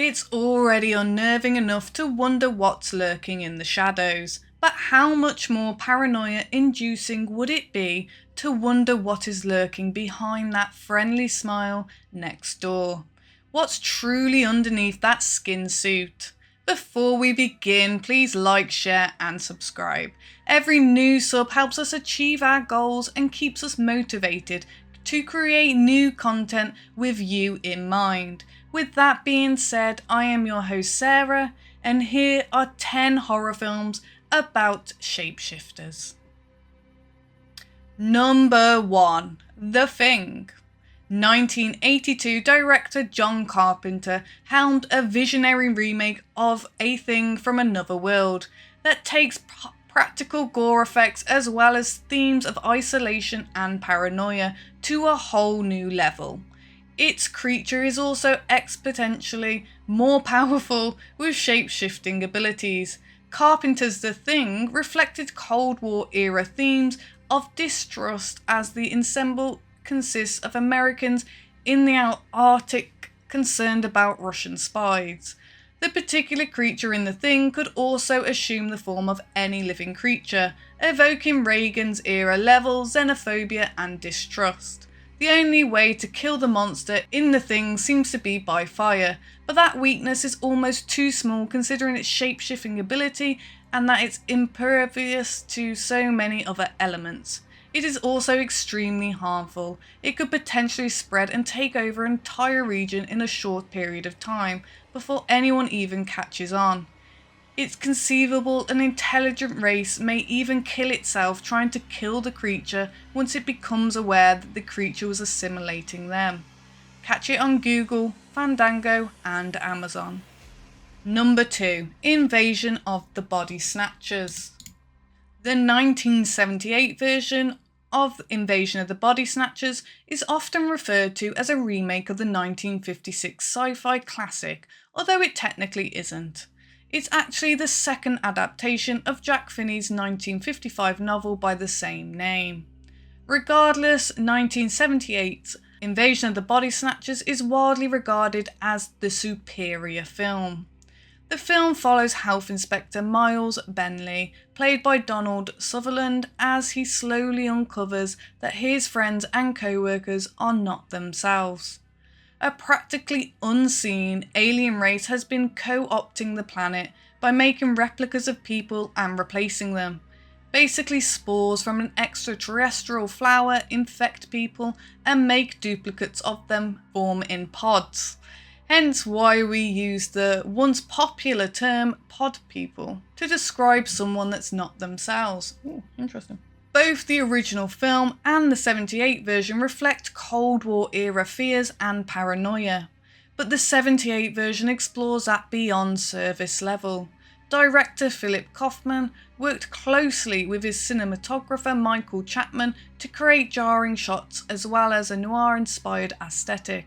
It's already unnerving enough to wonder what's lurking in the shadows, but how much more paranoia-inducing would it be to wonder what is lurking behind that friendly smile next door? What's truly underneath that skin suit? Before we begin, please like, share and subscribe. Every new sub helps us achieve our goals and keeps us motivated to create new content with you in mind. With that being said, I am your host Sarah, and here are 10 horror films about shapeshifters. Number 1. The Thing. 1982 director John Carpenter helmed a visionary remake of A Thing from Another World that takes practical gore effects as well as themes of isolation and paranoia to a whole new level. Its creature is also exponentially more powerful with shape-shifting abilities. Carpenter's The Thing reflected Cold War era themes of distrust as the ensemble consists of Americans in the Arctic concerned about Russian spies. The particular creature in The Thing could also assume the form of any living creature, evoking Reagan's era level xenophobia and distrust. The only way to kill the monster in The Thing seems to be by fire, but that weakness is almost too small considering its shape-shifting ability and that it's impervious to so many other elements. It is also extremely harmful. It could potentially spread and take over an entire region in a short period of time before anyone even catches on. It's conceivable an intelligent race may even kill itself trying to kill the creature once it becomes aware that the creature was assimilating them. Catch it on Google, Fandango and Amazon. Number 2. Invasion of the Body Snatchers. The 1978 version of Invasion of the Body Snatchers is often referred to as a remake of the 1956 sci-fi classic, although it technically isn't. It's actually the second adaptation of Jack Finney's 1955 novel by the same name. Regardless, 1978's Invasion of the Body Snatchers is widely regarded as the superior film. The film follows Health Inspector Miles Bentley, played by Donald Sutherland, as he slowly uncovers that his friends and co-workers are not themselves. A practically unseen alien race has been co-opting the planet by making replicas of people and replacing them. Basically, spores from an extraterrestrial flower infect people and make duplicates of them form in pods. Hence why we use the once popular term pod people to describe someone that's not themselves. Ooh, interesting. Both the original film and the 78 version reflect Cold War era fears and paranoia, but the 78 version explores that beyond surface level. Director Philip Kaufman worked closely with his cinematographer Michael Chapman to create jarring shots as well as a noir-inspired aesthetic.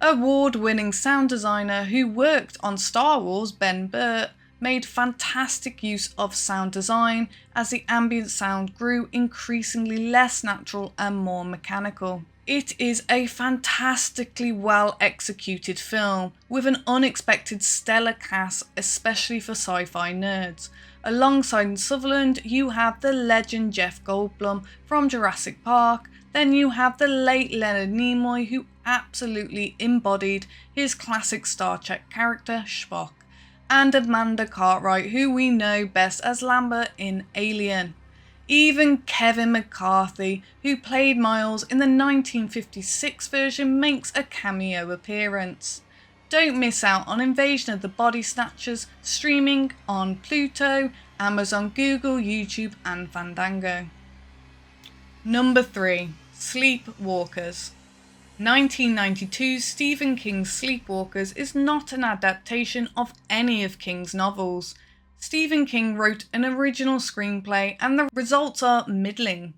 Award-winning sound designer who worked on Star Wars, Ben Burtt, made fantastic use of sound design as the ambient sound grew increasingly less natural and more mechanical. It is a fantastically well executed film with an unexpected stellar cast, especially for sci-fi nerds. Alongside Sutherland, you have the legend Jeff Goldblum from Jurassic Park. Then you have the late Leonard Nimoy, who absolutely embodied his classic Star Trek character Spock, and Amanda Cartwright, who we know best as Lambert in Alien. Even Kevin McCarthy, who played Miles in the 1956 version, makes a cameo appearance. Don't miss out on Invasion of the Body Snatchers, streaming on Pluto, Amazon, Google, YouTube and Fandango. Number 3. Sleepwalkers. 1992's Stephen King's Sleepwalkers is not an adaptation of any of King's novels. Stephen King wrote an original screenplay and the results are middling.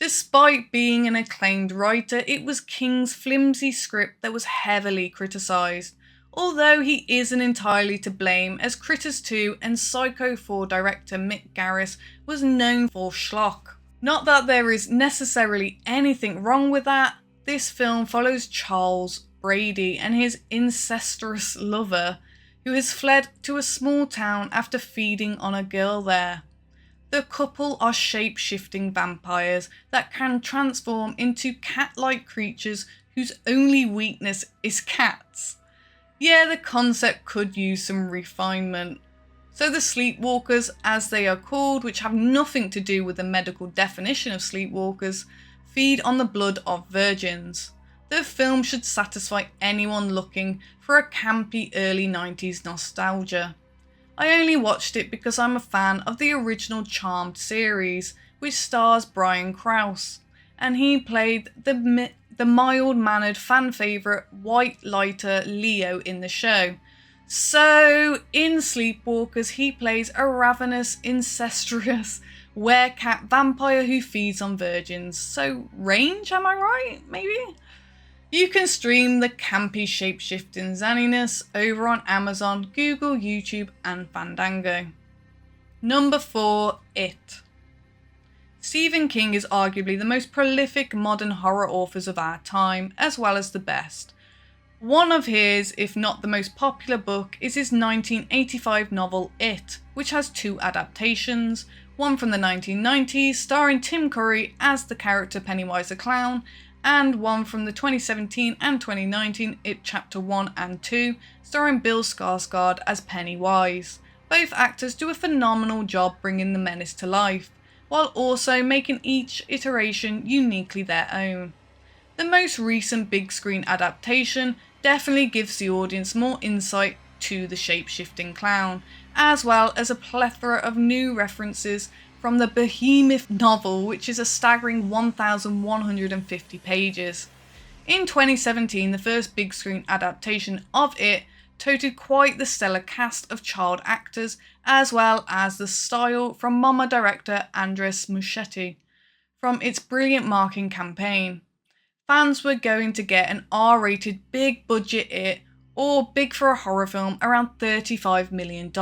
Despite being an acclaimed writer, it was King's flimsy script that was heavily criticised, although he isn't entirely to blame, as Critters 2 and Psycho 4 director Mick Garris was known for schlock. Not that there is necessarily anything wrong with that. This film follows Charles Brady and his incestuous lover, who has fled to a small town after feeding on a girl there. The couple are shape-shifting vampires that can transform into cat-like creatures whose only weakness is cats. Yeah, the concept could use some refinement. So the sleepwalkers, as they are called, which have nothing to do with the medical definition of sleepwalkers, feed on the blood of virgins. The film should satisfy anyone looking for a campy early 90s nostalgia. I only watched it because I'm a fan of the original Charmed series, which stars Brian Krause, and he played the mild-mannered fan favourite white lighter Leo in the show. So, in Sleepwalkers, he plays a ravenous, incestuous werecat vampire who feeds on virgins. So, range, am I right? Maybe? You can stream the campy shape-shifting zaniness over on Amazon, Google, YouTube, and Fandango. Number 4, It. Stephen King is arguably the most prolific modern horror authors of our time, as well as the best. One of his, if not the most popular book, is his 1985 novel It, which has 2 adaptations, one from the 1990s starring Tim Curry as the character Pennywise the Clown, and one from the 2017 and 2019 It Chapter 1 and 2 starring Bill Skarsgård as Pennywise. Both actors do a phenomenal job bringing the menace to life, while also making each iteration uniquely their own. The most recent big screen adaptation definitely gives the audience more insight to the shape-shifting clown, as well as a plethora of new references from the behemoth novel, which is a staggering 1,150 pages. In 2017, the first big screen adaptation of It toted quite the stellar cast of child actors, as well as the style from Mama director Andres Muschietti, from its brilliant marketing campaign. Fans were going to get an R-rated big budget It, or big for a horror film, around $35 million.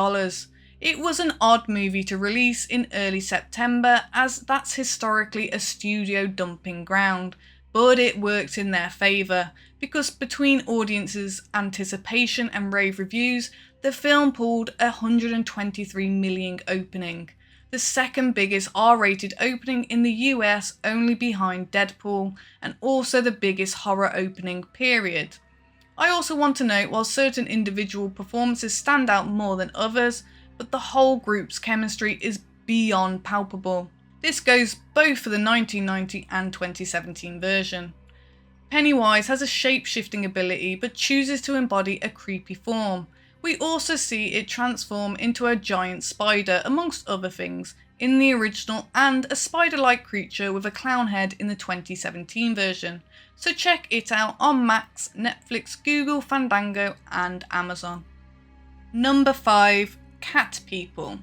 It was an odd movie to release in early September, as that's historically a studio dumping ground, but it worked in their favour, because between audiences' anticipation and rave reviews, the film pulled $123 million opening, the second biggest R-rated opening in the US, only behind Deadpool, and also the biggest horror opening period. I also want to note, while certain individual performances stand out more than others, but the whole group's chemistry is beyond palpable. This goes both for the 1990 and 2017 version. Pennywise has a shape-shifting ability but chooses to embody a creepy form. We also see it transform into a giant spider, amongst other things, in the original, and a spider-like creature with a clown head in the 2017 version. So check it out on Max, Netflix, Google, Fandango, and Amazon. Number 5. Cat People.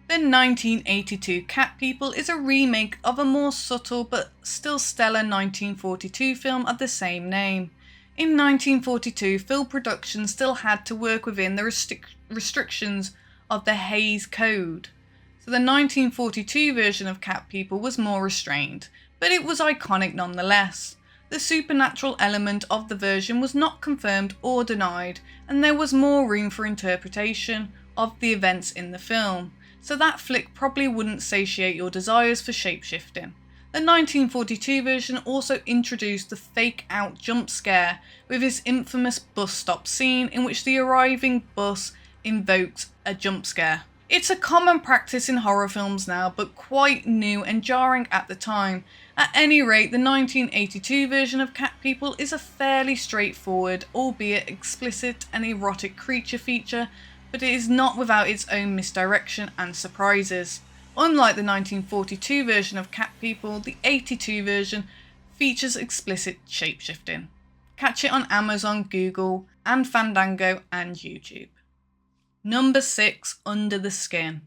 The 1982 Cat People is a remake of a more subtle but still stellar 1942 film of the same name. In 1942, film production still had to work within the restrictions of the Hays Code. So the 1942 version of Cat People was more restrained, but it was iconic nonetheless. The supernatural element of the version was not confirmed or denied, and there was more room for interpretation of the events in the film, so that flick probably wouldn't satiate your desires for shapeshifting. The 1942 version also introduced the fake-out jump scare with its infamous bus stop scene in which the arriving bus invokes a jump scare. It's a common practice in horror films now, but quite new and jarring at the time. At any rate, the 1982 version of Cat People is a fairly straightforward, albeit explicit and erotic creature feature, but it is not without its own misdirection and surprises. Unlike the 1942 version of Cat People, the 82 version features explicit shapeshifting. Catch it on Amazon, Google, and Fandango and YouTube. Number 6, Under the Skin.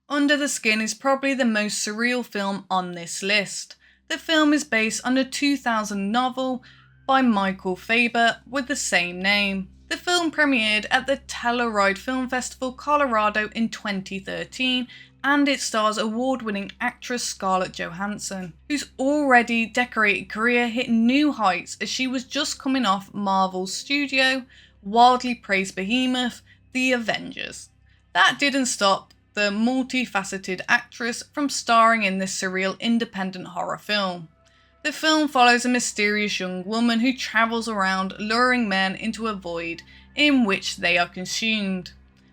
Under the Skin is probably the most surreal film on this list. The film is based on a 2000 novel by Michael Faber with the same name. The film premiered at the Telluride Film Festival, Colorado in 2013, and it stars award-winning actress Scarlett Johansson, whose already decorated career hit new heights as she was just coming off Marvel's studio, wildly praised behemoth, The Avengers. That didn't stop the multifaceted actress from starring in this surreal independent horror film. The film follows a mysterious young woman who travels around luring men into a void in which they are consumed.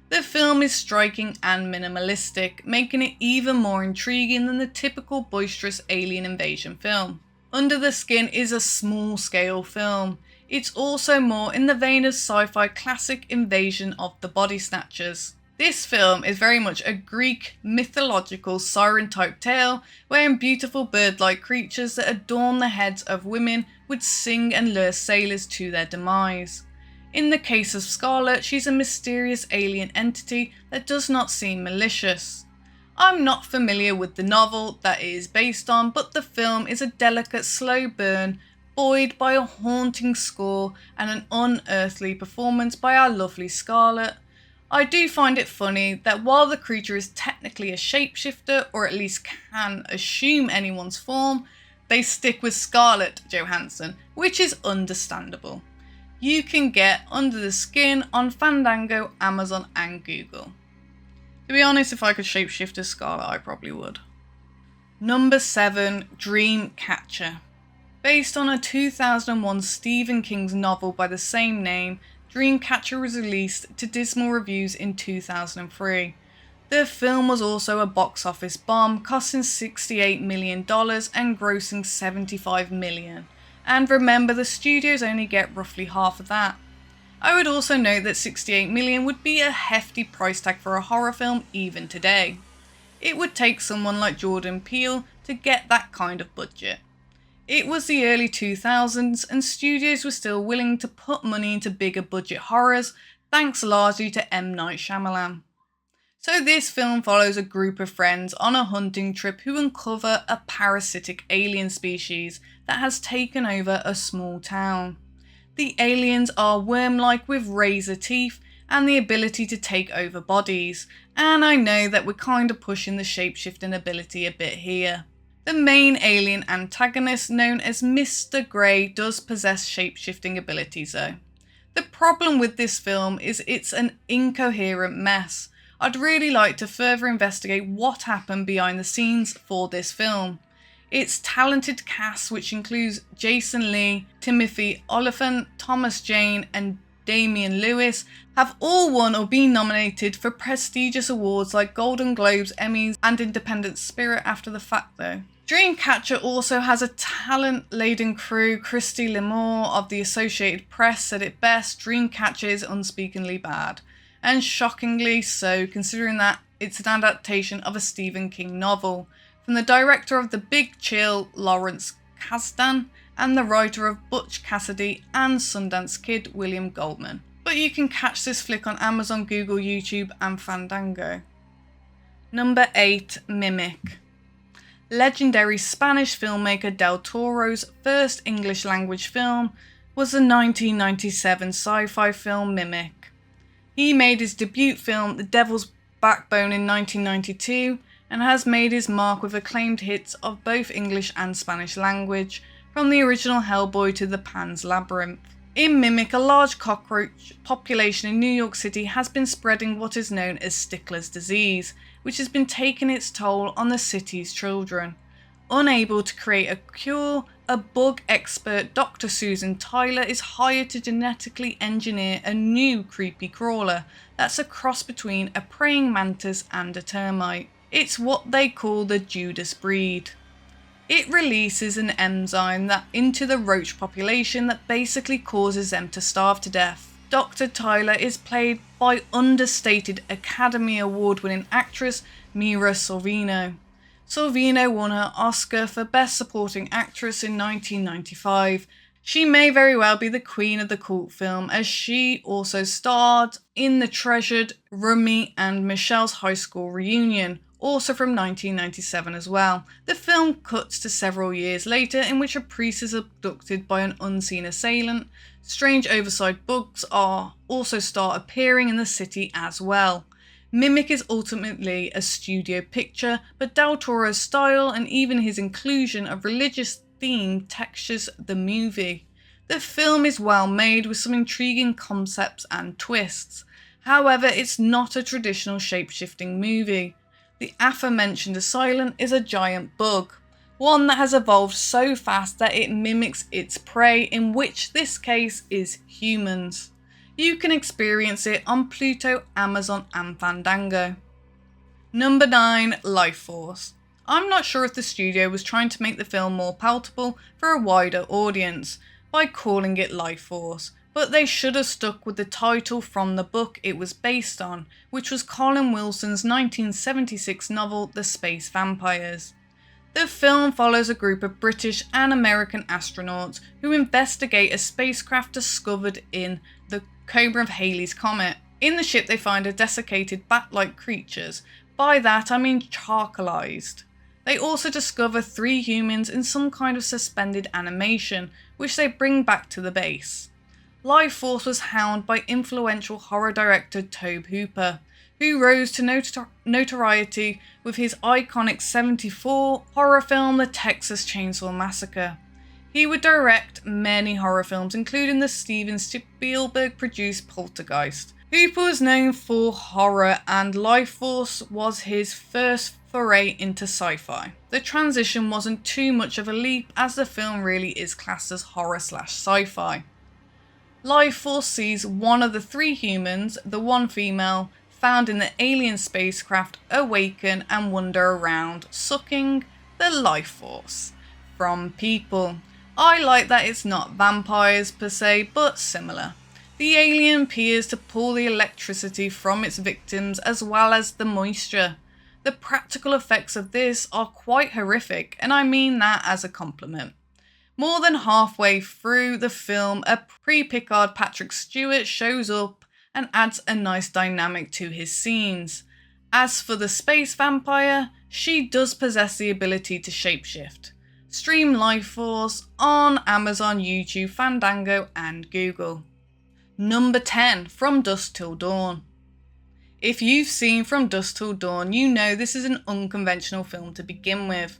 The film is striking and minimalistic, making it even more intriguing than the typical boisterous alien invasion film. Under the Skin is a small-scale film. It's also more in the vein of sci-fi classic Invasion of the Body Snatchers. This film is very much a Greek mythological siren-type tale wherein beautiful bird-like creatures that adorn the heads of women would sing and lure sailors to their demise. In the case of Scarlett, she's a mysterious alien entity that does not seem malicious. I'm not familiar with the novel that it is based on, but the film is a delicate slow burn buoyed by a haunting score and an unearthly performance by our lovely Scarlett. I do find it funny that while the creature is technically a shapeshifter, or at least can assume anyone's form, they stick with Scarlett Johansson, which is understandable. You can get Under the Skin on Fandango, Amazon and Google. To be honest, if I could shapeshift as Scarlett, I probably would. Number 7, Dreamcatcher. Based on a 2001 Stephen King's novel by the same name, Dreamcatcher was released to dismal reviews in 2003. The film was also a box office bomb, costing $68 million and grossing $75 million. And remember, the studios only get roughly half of that. I would also note that $68 million would be a hefty price tag for a horror film even today. It would take someone like Jordan Peele to get that kind of budget. It was the early 2000s and studios were still willing to put money into bigger budget horrors, thanks largely to M. Night Shyamalan. So this film follows a group of friends on a hunting trip who uncover a parasitic alien species that has taken over a small town. The aliens are worm-like with razor teeth and the ability to take over bodies, and I know that we're kind of pushing the shapeshifting ability a bit here. The main alien antagonist, known as Mr. Grey, does possess shapeshifting abilities though. The problem with this film is it's an incoherent mess. I'd really like to further investigate what happened behind the scenes for this film. Its talented cast, which includes Jason Lee, Timothy Olyphant, Thomas Jane and Damian Lewis, have all won or been nominated for prestigious awards like Golden Globes, Emmys and Independent Spirit after the fact though. Dreamcatcher also has a talent-laden crew. Christy Limor of the Associated Press said it best: Dreamcatcher is unspeakably bad. And shockingly so, considering that it's an adaptation of a Stephen King novel, from the director of The Big Chill, Lawrence Kasdan, and the writer of Butch Cassidy and Sundance Kid, William Goldman. But you can catch this flick on Amazon, Google, YouTube and Fandango. Number 8, Mimic. Legendary Spanish filmmaker Del Toro's first English language film was the 1997 sci-fi film Mimic. He made his debut film The Devil's Backbone in 1992 and has made his mark with acclaimed hits of both English and Spanish language, from the original Hellboy to the Pan's Labyrinth. In Mimic, a large cockroach population in New York City has been spreading what is known as Stickler's disease, which has been taking its toll on the city's children. Unable to create a cure, a bug expert, Dr. Susan Tyler, is hired to genetically engineer a new creepy crawler that's a cross between a praying mantis and a termite. It's what they call the Judas breed. It releases an enzyme into the roach population that basically causes them to starve to death. Dr. Tyler is played by understated Academy Award-winning actress Mira Sorvino. Sorvino won her Oscar for Best Supporting Actress in 1995. She may very well be the queen of the cult film, as she also starred in the treasured Rummy and Michelle's High School Reunion, also from 1997 as well. The film cuts to several years later in which a priest is abducted by an unseen assailant. Strange oversized bugs also start appearing in the city as well. Mimic is ultimately a studio picture, but Del Toro's style and even his inclusion of religious theme textures the movie. The film is well made with some intriguing concepts and twists. However, it's not a traditional shape-shifting movie. The aforementioned assailant is a giant bug, one that has evolved so fast that it mimics its prey, in which this case is humans. You can experience it on Pluto, Amazon and Fandango. Number 9. Life Force. I'm not sure if the studio was trying to make the film more palatable for a wider audience by calling it Life Force, but they should have stuck with the title from the book it was based on, which was Colin Wilson's 1976 novel The Space Vampires. The film follows a group of British and American astronauts who investigate a spacecraft discovered in the Cobra of Halley's Comet. In the ship they find a desiccated bat-like creatures. By that I mean charcoalized. They also discover 3 humans in some kind of suspended animation, which they bring back to the base. Life Force was helmed by influential horror director Tobe Hooper, who rose to notoriety with his iconic '74 horror film The Texas Chainsaw Massacre. He would direct many horror films, including the Steven Spielberg-produced Poltergeist. Hooper was known for horror, and Life Force was his first foray into sci-fi. The transition wasn't too much of a leap, as the film really is classed as horror/sci-fi. Life Force sees one of the 3 humans, the one female, found in the alien spacecraft awaken and wander around, sucking the life force from people. I like that it's not vampires per se, but similar. The alien appears to pull the electricity from its victims as well as the moisture. The practical effects of this are quite horrific, and I mean that as a compliment. More than halfway through the film, a pre-Picard Patrick Stewart shows up and adds a nice dynamic to his scenes. As for the space vampire, she does possess the ability to shapeshift. Stream Life Force on Amazon, YouTube, Fandango and Google. Number 10. From Dusk Till Dawn. If you've seen From Dusk Till Dawn, you know this is an unconventional film to begin with.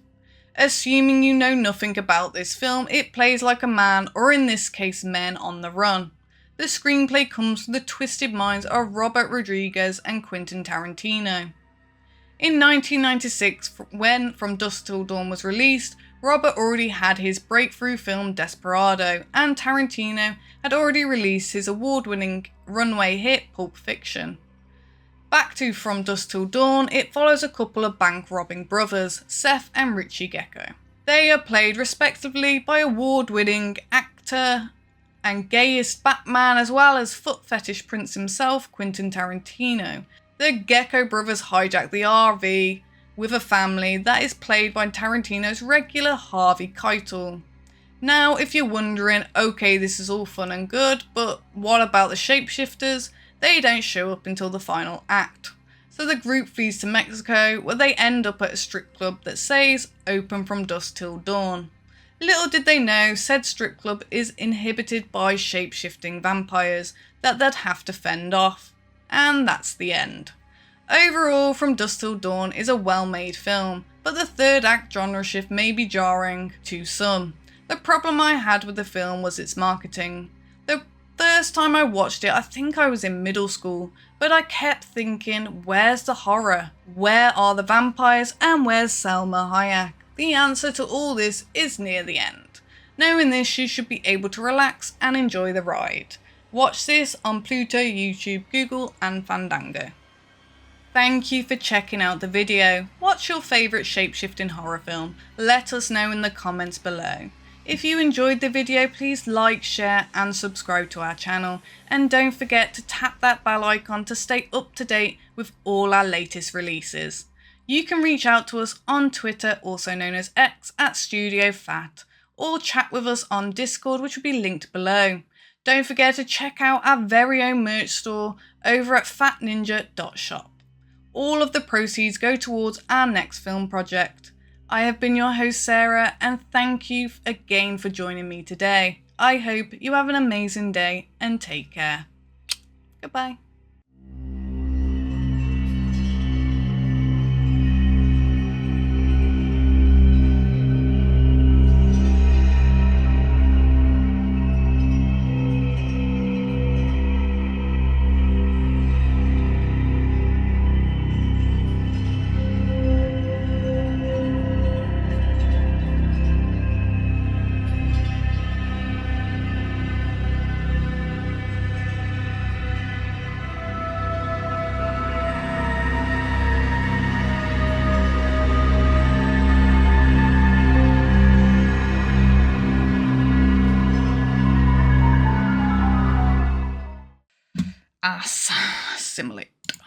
Assuming you know nothing about this film, it plays like a man, or in this case men, on the run. The screenplay comes from the twisted minds of Robert Rodriguez and Quentin Tarantino. In 1996, when From Dusk Till Dawn was released, Robert already had his breakthrough film Desperado, and Tarantino had already released his award-winning runway hit Pulp Fiction. Back to From Dusk Till Dawn, it follows a couple of bank-robbing brothers, Seth and Richie Gecko. They are played respectively by award-winning actor and gayest Batman, as well as foot fetish prince himself, Quentin Tarantino. The Gecko brothers hijack the RV with a family that is played by Tarantino's regular Harvey Keitel. Now, if you're wondering, okay, this is all fun and good, but what about the Shapeshifters? They don't show up until the final act. So the group flees to Mexico, where they end up at a strip club that says open from dusk till dawn. Little did they know, said strip club is inhabited by shape-shifting vampires that they'd have to fend off. And that's the end. Overall, From Dusk Till Dawn is a well-made film, but the third act genre shift may be jarring to some. The problem I had with the film was its marketing. The first time I watched it, I think I was in middle school, but I kept thinking, where's the horror? Where are the vampires? And where's Selma Hayek? The answer to all this is near the end. Knowing this, you should be able to relax and enjoy the ride. Watch this on Pluto, YouTube, Google and Fandango. Thank you for checking out the video. What's your favourite shape-shifting horror film? Let us know in the comments below. If you enjoyed the video, please like, share and subscribe to our channel. And don't forget to tap that bell icon to stay up to date with all our latest releases. You can reach out to us on Twitter, also known as X, @StudioFat, or chat with us on Discord, which will be linked below. Don't forget to check out our very own merch store over at fatninja.shop. All of the proceeds go towards our next film project. I have been your host, Sarah, and thank you again for joining me today. I hope you have an amazing day and take care. Goodbye. Simile.